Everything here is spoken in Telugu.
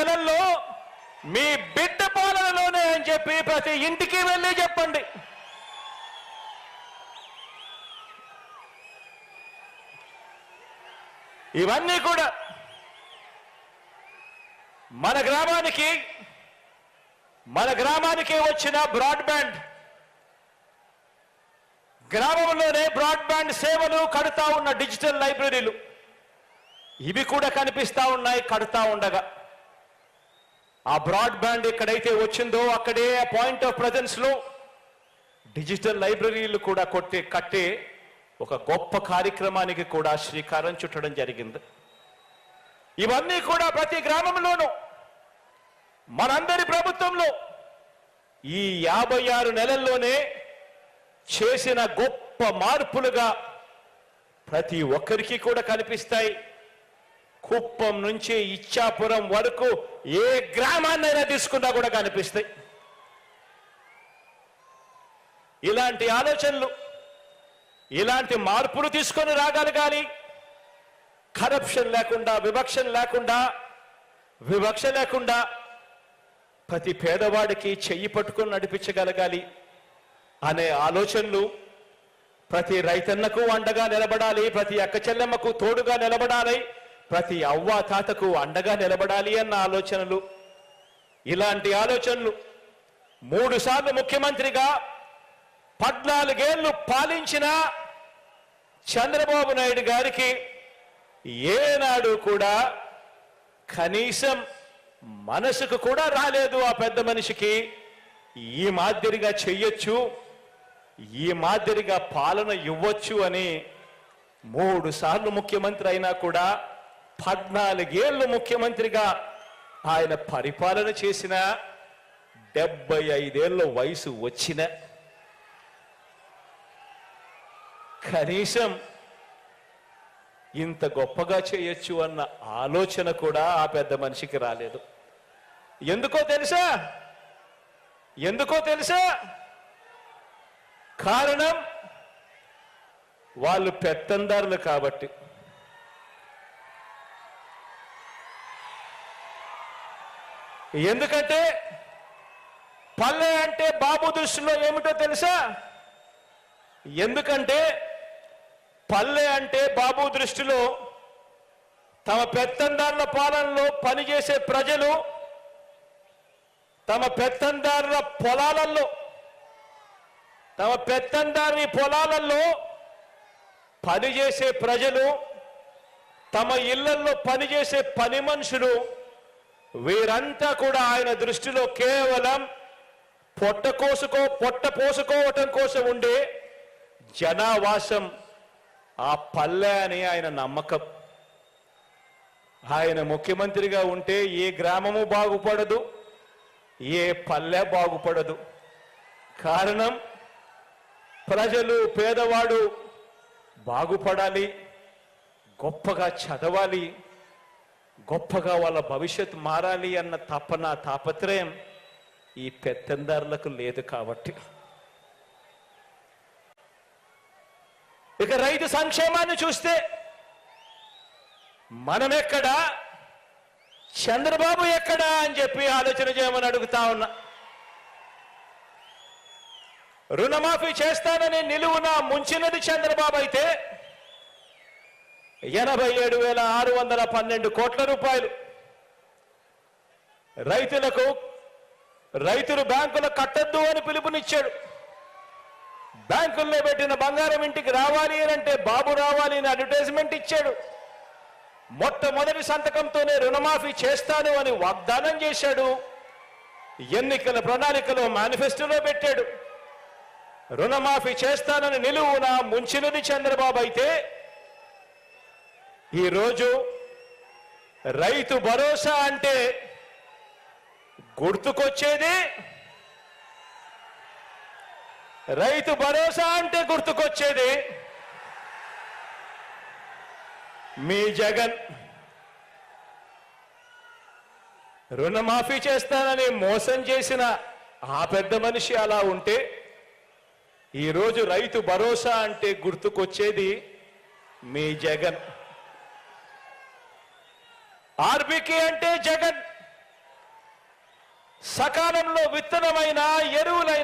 నెలల్లో మీ బిడ్డ పాలనలోనే అని చెప్పి ప్రతి ఇంటికి వెళ్ళి చెప్పండి. ఇవన్నీ కూడా మన గ్రామానికి వచ్చిన బ్రాడ్బ్యాండ్, గ్రామంలోనే బ్రాడ్బ్యాండ్ సేవలు కడుతా ఉన్న డిజిటల్ లైబ్రరీలు, ఇవి కూడా కనిపిస్తా ఉన్నాయి. కడుతా ఉండగా ఆ బ్రాడ్బ్యాండ్ ఎక్కడైతే వచ్చిందో అక్కడే పాయింట్ ఆఫ్ ప్రెజెన్స్ లో డిజిటల్ లైబ్రరీలు కూడా కట్టే ఒక గొప్ప కార్యక్రమానికి కూడా శ్రీకారం చుట్టడం జరిగింది. ఇవన్నీ కూడా ప్రతి గ్రామంలోనూ మనందరి ప్రభుత్వంలో ఈ 56 నెలల్లోనే చేసిన గొప్ప మార్పులుగా ప్రతి ఒక్కరికి కూడా కనిపిస్తాయి. కుప్పం నుంచి ఇచ్చాపురం వరకు ఏ గ్రామాన్నైనా తీసుకున్నా కూడా కనిపిస్తాయి. ఇలాంటి ఆలోచనలు, ఇలాంటి మార్పులు తీసుకొని రాగలగాలి. కరప్షన్ లేకుండా, వివక్ష లేకుండా ప్రతి పేదవాడికి చెయ్యి పట్టుకొని నడిపించగలగాలి అనే ఆలోచనలు, ప్రతి రైతన్నకు అండగా నిలబడాలి, ప్రతి అక్క చెల్లెమ్మకు తోడుగా నిలబడాలి, ప్రతి అవ్వ తాతకు అండగా నిలబడాలి అన్న ఆలోచనలు, ఇలాంటి ఆలోచనలు 3 సార్లు ముఖ్యమంత్రిగా 14 ఏళ్లు పాలించిన చంద్రబాబు నాయుడు గారికి ఏనాడు కూడా కనీసం మనసుకు కూడా రాలేదు. ఆ పెద్ద మనిషికి ఈ మాదిరిగా చెయ్యొచ్చు, ఈ మాదిరిగా పాలన ఇవ్వచ్చు అని 3 సార్లు ముఖ్యమంత్రి అయినా కూడా 14 ఏళ్ళు ముఖ్యమంత్రిగా ఆయన పరిపాలన చేసిన 75 ఏళ్ళ వయసు వచ్చిన కనీసం ఇంత గొప్పగా చేయొచ్చు అన్న ఆలోచన కూడా ఆ పెద్ద మనిషికి రాలేదు. ఎందుకో తెలుసా? కారణం వాళ్ళు పెత్తందారులు కాబట్టి. ఎందుకంటే పల్లె అంటే బాబు దృష్టిలో ఏమిటో తెలుసా? ఎందుకంటే పల్లె అంటే బాబు దృష్టిలో తమ పెత్తందారుల పాలనలో పనిచేసే ప్రజలు, తమ పెత్తందారుల పొలాలలో పనిచేసే ప్రజలు, తమ ఇళ్లలో పనిచేసే పని మనుషులు, వీరంతా కూడా ఆయన దృష్టిలో కేవలం పొట్ట పోసుకోవటం కోసం ఉండే జనావాసం ఆ పల్లె అని ఆయన నమ్మకం. ఆయన ముఖ్యమంత్రిగా ఉంటే ఏ గ్రామము బాగుపడదు, ఏ పల్లె బాగుపడదు. కారణం ప్రజలు, పేదవాడు బాగుపడాలి, గొప్పగా చదవాలి, గొప్పగా వాళ్ళ భవిష్యత్తు మారాలి అన్న తాపత్రయం ఈ పెత్తందారులకు లేదు కాబట్టి. ఇక రైతు సంక్షేమాన్ని చూస్తే మనమెక్కడా, చంద్రబాబు ఎక్కడా అని చెప్పి ఆలోచన చేయమని అడుగుతా ఉన్నా. రుణమాఫీ చేస్తానని నిలువున ముంచినది చంద్రబాబు అయితే 87,612 కోట్ల రూపాయలు రైతులు బ్యాంకులు కట్టద్దు అని పిలుపునిచ్చాడు. బ్యాంకుల్లో పెట్టిన బంగారం ఇంటికి రావాలి అని అంటే బాబు రావాలి అని అడ్వర్టైజ్మెంట్ ఇచ్చాడు. మొట్టమొదటి సంతకంతోనే రుణమాఫీ చేస్తాను అని వాగ్దానం చేశాడు. ఎన్నికల ప్రణాళికలో మేనిఫెస్టోలో పెట్టాడు. రుణమాఫీ చేస్తానని నిలువున ముంచినది చంద్రబాబు అయితే ఈరోజు రైతు భరోసా అంటే గుర్తుకొచ్చేది మీ జగన్. రుణమాఫీ చేస్తానని మోసం చేసిన ఆ పెద్ద మనిషి అలా ఉంటే ఈరోజు రైతు భరోసా అంటే గుర్తుకొచ్చేది మీ జగన్. ఆర్బీకే అంటే జగన్, సకాలంలో విత్తనమైన ఎరువులైన